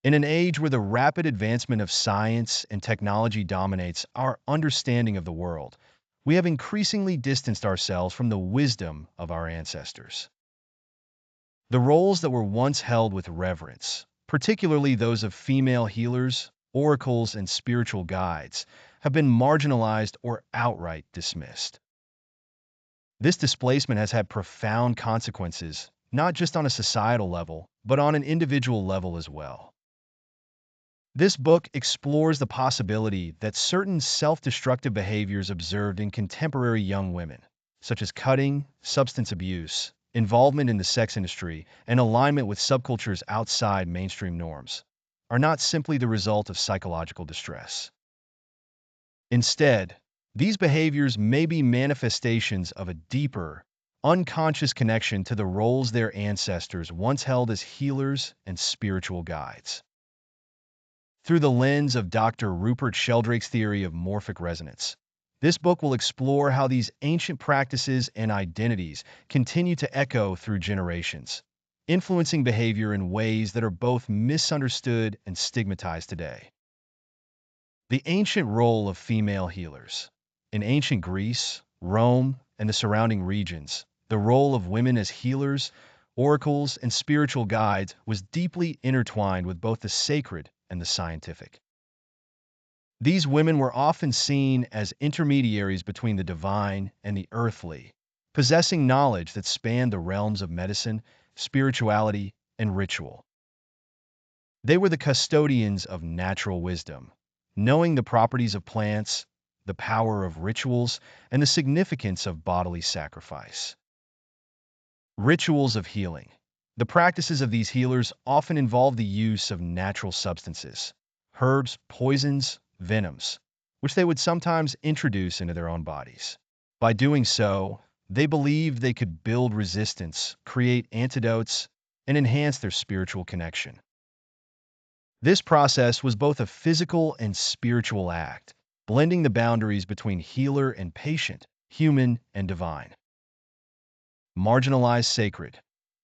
In an age where the rapid advancement of science and technology dominates our understanding of the world, we have increasingly distanced ourselves from the wisdom of our ancestors. The roles that were once held with reverence, particularly those of female healers, oracles, and spiritual guides, have been marginalized or outright dismissed. This displacement has had profound consequences, not just on a societal level, but on an individual level as well. This book explores the possibility that certain self-destructive behaviors observed in contemporary young women, such as cutting, substance abuse, involvement in the sex industry, and alignment with subcultures outside mainstream norms, are not simply the result of psychological distress. Instead, these behaviors may be manifestations of a deeper, unconscious connection to the roles their ancestors once held as healers and spiritual guides. Through the lens of Dr. Rupert Sheldrake's theory of morphic resonance, this book will explore how these ancient practices and identities continue to echo through generations, influencing behavior in ways that are both misunderstood and stigmatized today. The ancient role of female healers. In ancient Greece, Rome, and the surrounding regions, the role of women as healers, oracles, and spiritual guides was deeply intertwined with both the sacred and the scientific. These women were often seen as intermediaries between the divine and the earthly, possessing knowledge that spanned the realms of medicine, spirituality, and ritual. They were the custodians of natural wisdom, knowing the properties of plants, the power of rituals, and the significance of bodily sacrifice. Rituals of healing. The practices of these healers often involve the use of natural substances, herbs, poisons, venoms, which they would sometimes introduce into their own bodies. By doing so, they believed they could build resistance, create antidotes, and enhance their spiritual connection. This process was both a physical and spiritual act, blending the boundaries between healer and patient, human and divine. Marginalized sacred.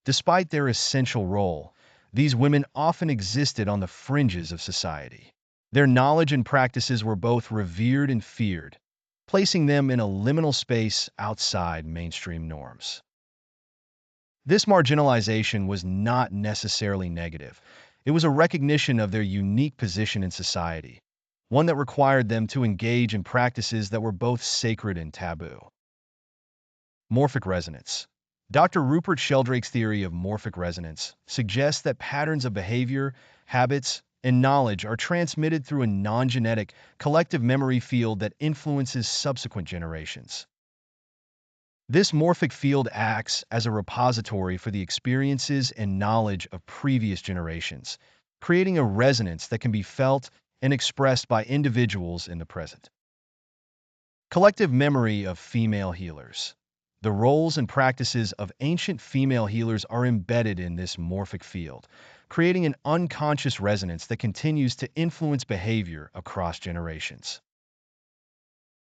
Despite their essential role, these women often existed on the fringes of society. Their knowledge and practices were both revered and feared, placing them in a liminal space outside mainstream norms. This marginalization was not necessarily negative. It was a recognition of their unique position in society, one that required them to engage in practices that were both sacred and taboo. Morphic resonance. Dr. Rupert Sheldrake's theory of morphic resonance suggests that patterns of behavior, habits, and knowledge are transmitted through a non-genetic, collective memory field that influences subsequent generations. This morphic field acts as a repository for the experiences and knowledge of previous generations, creating a resonance that can be felt and expressed by individuals in the present. Collective memory of female healers. The roles and practices of ancient female healers are embedded in this morphic field, creating an unconscious resonance that continues to influence behavior across generations.